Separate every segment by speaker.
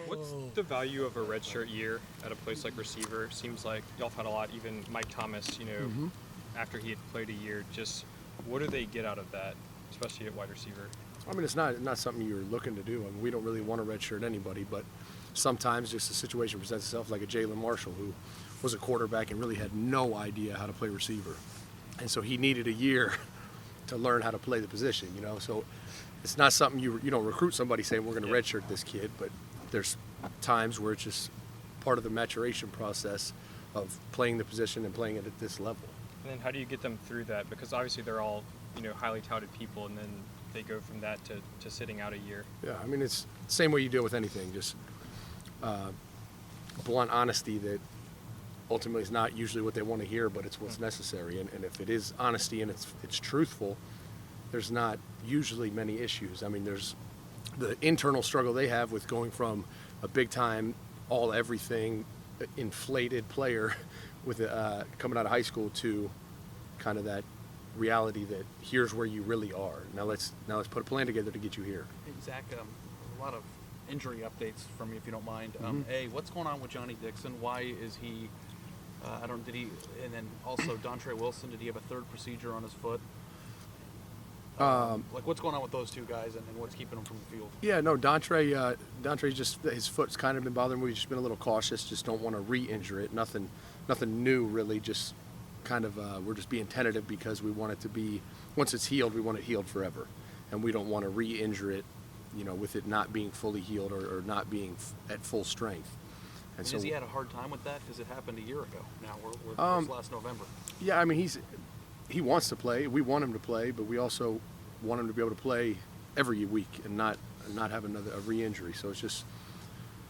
Speaker 1: What's the value of a redshirt year at a place like receiver? Seems like y'all have had a lot. Even Mike Thomas, after he had played a year, just what do they get out of that, especially at wide receiver?
Speaker 2: I mean, it's not something you're looking to do. I mean, we don't really want to redshirt anybody, but sometimes just a situation presents itself, like a Jalen Marshall, who was a quarterback and really had no idea how to play receiver, and so he needed a year to learn how to play the position. So it's not something you don't recruit somebody saying we're going to redshirt this kid, but there's times where it's just part of the maturation process of playing the position and playing it at this level.
Speaker 1: And then how do you get them through that? Because obviously they're all highly touted people, and then they go from that to sitting out a year.
Speaker 2: Yeah, I mean, it's the same way you deal with anything, just blunt honesty that ultimately is not usually what they want to hear, but it's what's necessary. And if it is honesty and it's truthful, there's not usually many issues. I mean, there's the internal struggle they have with going from a big-time, all-everything, inflated player with coming out of high school to kind of that reality that here's where you really are. Now let's put a plan together to get you here.
Speaker 3: Hey, Zach, a lot of injury updates from you, if you don't mind. What's going on with Johnny Dixon? Why is he? And then also Dontre Wilson. Did he have a third procedure on his foot? What's going on with those two guys, and what's keeping them from the field?
Speaker 2: Yeah, no, Dontre just his foot's kind of been bothering him. We've just been a little cautious. Just don't want to re-injure it. Nothing new really. Just kind of we're just being tentative because we want it to be, once it's healed, we want it healed forever, and we don't want to re-injure it, with it not being fully healed or not being at full strength.
Speaker 3: And so, has he had a hard time with that? Because it happened a year ago. Now we're last November.
Speaker 2: Yeah, I mean he wants to play. We want him to play, but we also want him to be able to play every week and not have a re-injury. So it's just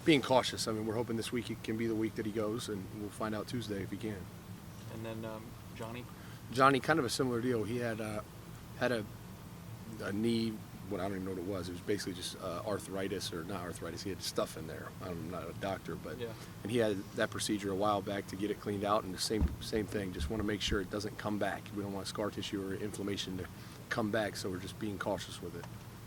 Speaker 2: being cautious. I mean, we're hoping this week it can be the week that he goes, and we'll find out Tuesday if he can.
Speaker 3: And then
Speaker 2: Johnny, kind of a similar deal. He had a knee. Well, I don't even know what it was. It was basically just arthritis, or not arthritis. He had stuff in there. I'm not a doctor, but and he had that procedure a while back to get it cleaned out. And the same thing. Just want to make sure it doesn't come back. We don't want scar tissue or inflammation to come back. So we're just being cautious with it.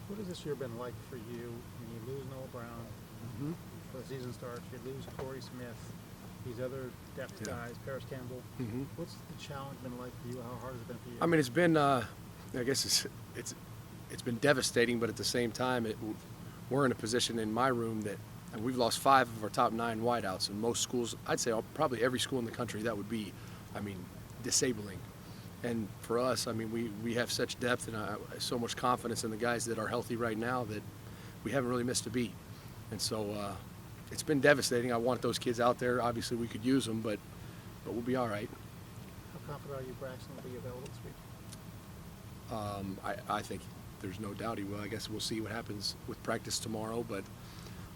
Speaker 4: What has this year been like for you? When you lose Noah Brown, for the season starts, you lose Torrey Smith, these other depth guys, Paris Campbell. What's the challenge been like for you? How hard has it been for you?
Speaker 2: I mean, it's been. I guess it's been devastating, but at the same time, we're in a position in my room that we've lost 5 of our top 9 wideouts. In most schools, I'd say probably every school in the country, that would be, disabling. And for us, we have such depth and so much confidence in the guys that are healthy right now that we haven't really missed a beat. And so it's been devastating. I want those kids out there. Obviously, we could use them, but we'll be all right.
Speaker 4: How confident are you Braxton will be available this week?
Speaker 2: I think there's no doubt he will. I guess we'll see what happens with practice tomorrow, but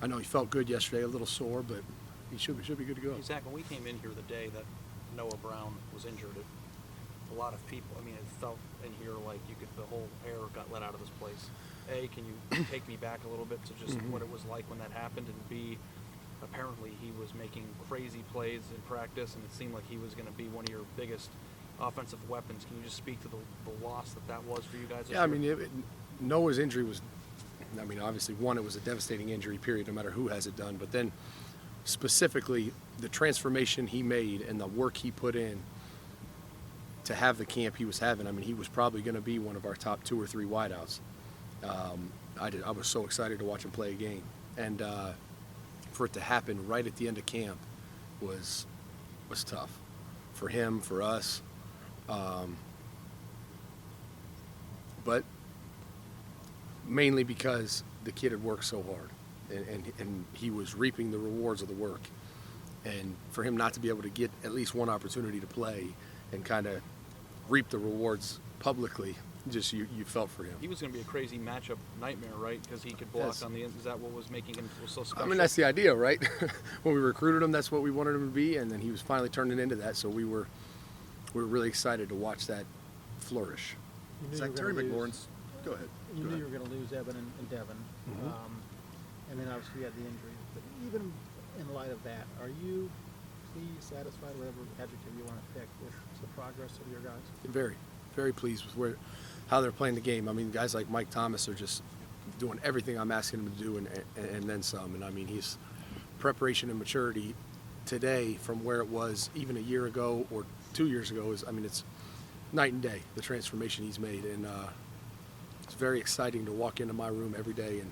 Speaker 2: I know he felt good yesterday, a little sore, but he should be good to go.
Speaker 3: Zach, when we came in here the day that Noah Brown was injured, a lot of people, it felt in here like the whole air got let out of this place. A, can you take me back a little bit to just what it was like when that happened? And B, apparently he was making crazy plays in practice, and it seemed like he was going to be one of your biggest offensive weapons. Can you just speak to the loss that was for you guys this year?
Speaker 2: Noah's injury was, obviously, one, it was a devastating injury, period, no matter who has it done. But then specifically the transformation he made and the work he put in to have the camp he was having, he was probably going to be one of our top 2 or 3 wideouts. I was so excited to watch him play a game. And for it to happen right at the end of camp was tough. For him, for us. But mainly because the kid had worked so hard and he was reaping the rewards of the work. And for him not to be able to get at least one opportunity to play and kind of reap the rewards publicly, just you felt for him.
Speaker 3: He was going to be a crazy matchup nightmare, right? Because he could block on the end. Is that what was making him so special?
Speaker 2: That's the idea, right? When we recruited him, that's what we wanted him to be, and then he was finally turning into that. So we were really excited to watch that flourish.
Speaker 5: Zach, Terry McLaurin's. Go ahead.
Speaker 4: You knew you were going to lose Evan and Devin, and then obviously you had the injury. But even in light of that, are you pleased, satisfied, whatever adjective you want to pick, with the progress of your guys?
Speaker 2: Very, very pleased with how they're playing the game. Guys like Mike Thomas are just doing everything I'm asking him to do and then some. And he's preparation and maturity today from where it was even a year ago or 2 years ago is, I mean, it's night and day, the transformation he's made. And it's very exciting to walk into my room every day and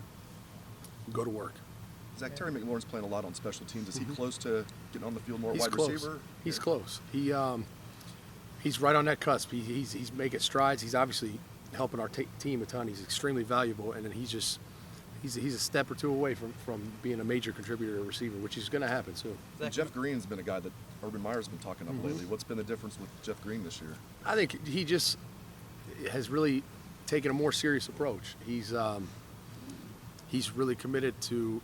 Speaker 2: go to work.
Speaker 5: Zach, Terry McLaurin's playing a lot on special teams. Is he close to getting on the field more
Speaker 2: He's
Speaker 5: wide
Speaker 2: close.
Speaker 5: receiver?
Speaker 2: He's close. He's right on that cusp. He's making strides. He's obviously helping our team a ton. He's extremely valuable, and then he's a step or two away from being a major contributor to receiver, which is going to happen soon.
Speaker 5: And Jeff Green's been a guy that Urban Meyer's been talking up lately. What's been the difference with Jeff Green this year?
Speaker 2: I think he just has really taken a more serious approach. He's really committed to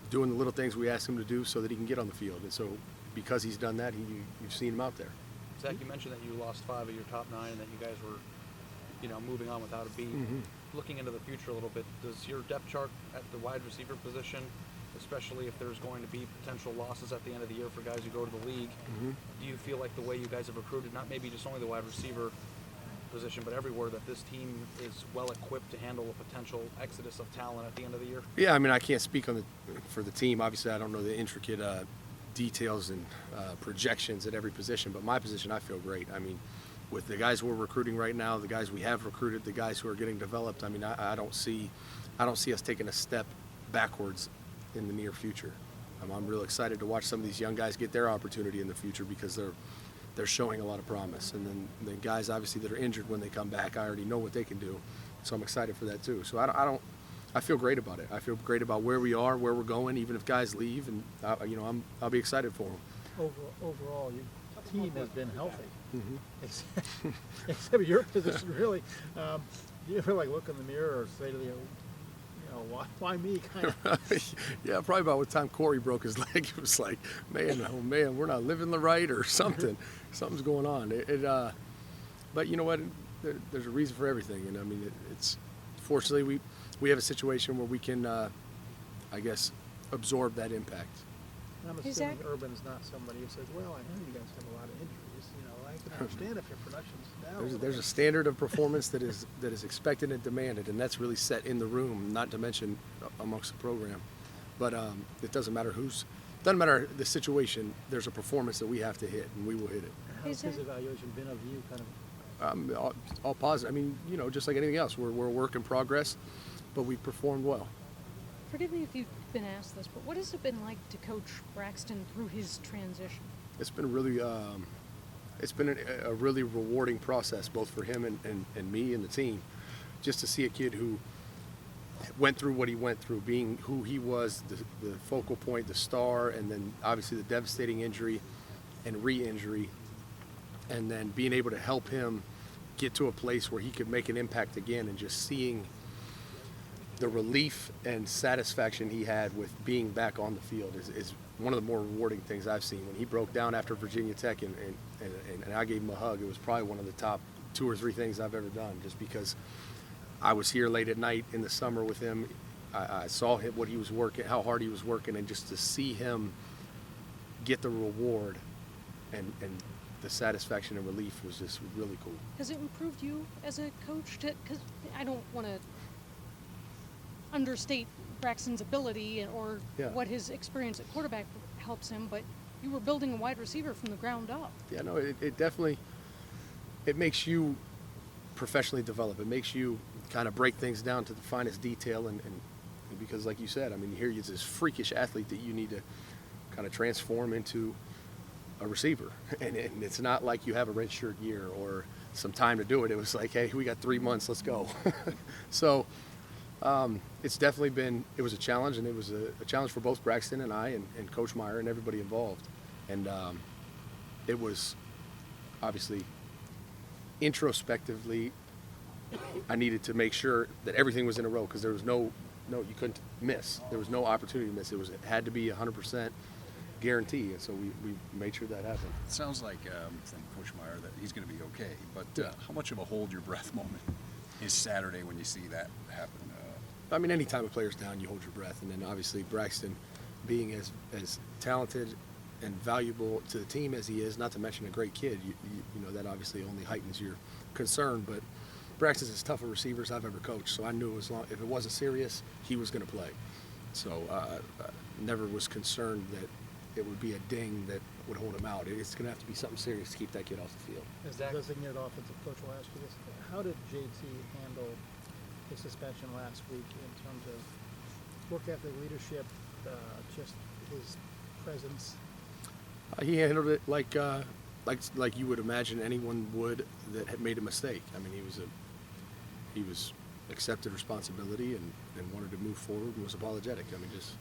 Speaker 2: doing the little things we ask him to do so that he can get on the field. And so because he's done that, you've seen him out there.
Speaker 3: Zach, you mentioned that you lost 5 of your top 9 and that you guys were, moving on without a beat. Looking into the future a little bit, does your depth chart at the wide receiver position, especially if there's going to be potential losses at the end of the year for guys who go to the league, do you feel like the way you guys have recruited, not maybe just only the wide receiver position, but everywhere, that this team is well equipped to handle a potential exodus of talent at the end of the year?
Speaker 2: Yeah, I mean, I can't speak for the team. Obviously, I don't know the intricate details and projections at every position, but my position, I feel great. I mean, with the guys we're recruiting right now, the guys we have recruited, the guys who are getting developed, I mean, I don't see us taking a step backwards in the near future. I'm real excited to watch some of these young guys get their opportunity in the future because they're showing a lot of promise. And then the guys, obviously, that are injured when they come back, I already know what they can do, so I'm excited for that too. So I feel great about it. I feel great about where we are, where we're going, even if guys leave, and I'll be excited for them.
Speaker 4: Overall, your team has been healthy. Except your position, really. Do you ever look in the mirror or say to why me? Kind of.
Speaker 2: Yeah, probably about what time Corey broke his leg. It was like, man, oh man, we're not living the right or something. Something's going on. But you know what? There's a reason for everything, and I mean, it's fortunately we have a situation where we can, I guess, absorb that impact.
Speaker 4: I'm assuming Urban's not somebody who says, well, I know you guys have a lot of injuries. I can understand if your production's down.
Speaker 2: There's a standard of performance that is expected and demanded, and that's really set in the room, not to mention amongst the program. But it doesn't matter the situation. There's a performance that we have to hit, and we will hit it.
Speaker 4: How's his evaluation been of you, kind of?
Speaker 2: All positive. I mean, just like anything else, we're a work in progress, but we performed well.
Speaker 6: Forgive me if you've been asked this, but what has it been like to coach Braxton through his transition?
Speaker 2: It's been really, a really rewarding process, both for him and me and the team, just to see a kid who went through what he went through, being who he was, the focal point, the star, and then obviously the devastating injury and re-injury, and then being able to help him get to a place where he could make an impact again, and just seeing the relief and satisfaction he had with being back on the field is one of the more rewarding things I've seen. When he broke down after Virginia Tech and I gave him a hug, it was probably one of the top 2 or 3 things I've ever done, just because I was here late at night in the summer with him. I saw him, what he was working, how hard he was working, and just to see him get the reward and the satisfaction and relief was just really cool.
Speaker 6: Has it improved you as a coach? Because I don't want to understate Braxton's ability or what his experience at quarterback helps him, but you were building a wide receiver from the ground up.
Speaker 2: Yeah, no, it definitely, it makes you professionally develop. It makes you kind of break things down to the finest detail, and because like you said, I mean, here he's this freakish athlete that you need to kind of transform into a receiver. And it's not like you have a redshirt year or some time to do it. It was like, hey, we got 3 months, let's go. So it's definitely been, it was a challenge, and it was a challenge for both Braxton and I and Coach Meyer and everybody involved. And it was obviously introspectively, I needed to make sure that everything was in a row, because there was no, you couldn't miss. There was no opportunity to miss. It had to be 100% guarantee, and so we made sure that happened.
Speaker 7: It sounds like from Coach Meyer that he's going to be okay, but how much of a hold your breath moment is Saturday when you see that happen?
Speaker 2: I mean, anytime a player's down, you hold your breath, and then obviously Braxton being as talented and valuable to the team as he is, not to mention a great kid, you know, that obviously only heightens your concern. But Braxton's as tough a receiver as I've ever coached, so I knew if it wasn't serious, he was going to play. So never was concerned that it would be a ding that would hold him out. It's going to have to be something serious to keep that kid off the field.
Speaker 4: As the designated offensive coach, will ask you this: how did JT handle his suspension last week in terms of work ethic, leadership, just his presence?
Speaker 2: He handled it like you would imagine anyone would that had made a mistake. I mean, he was accepted responsibility and wanted to move forward and was apologetic. I mean, just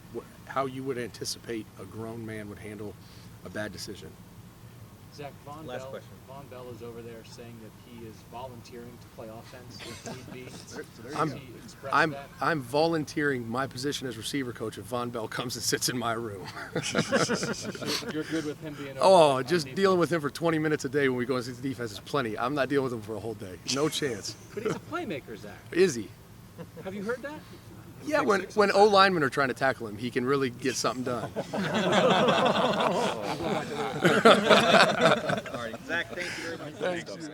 Speaker 2: how you would anticipate a grown man would handle a bad decision.
Speaker 8: Zach, Von
Speaker 9: Last
Speaker 8: Bell,
Speaker 9: question.
Speaker 8: Von Bell is over there saying that he is volunteering to play offense if need be.
Speaker 2: I'm-
Speaker 8: Has he expressed
Speaker 2: I'm
Speaker 8: that?
Speaker 2: I'm volunteering my position as receiver coach if Von Bell comes and sits in my room.
Speaker 8: You're good with him being over
Speaker 2: Oh,
Speaker 8: on
Speaker 2: just
Speaker 8: defense.
Speaker 2: dealing with him for 20 minutes a day when we go and see the defense is plenty. I'm not dealing with him for a whole day. No chance.
Speaker 8: But he's a playmaker, Zach.
Speaker 2: Is he?
Speaker 8: Have you heard that?
Speaker 2: Yeah, when O linemen are trying to tackle him, he can really get something done.
Speaker 9: All right, Zach, thank you very much.
Speaker 2: Thanks.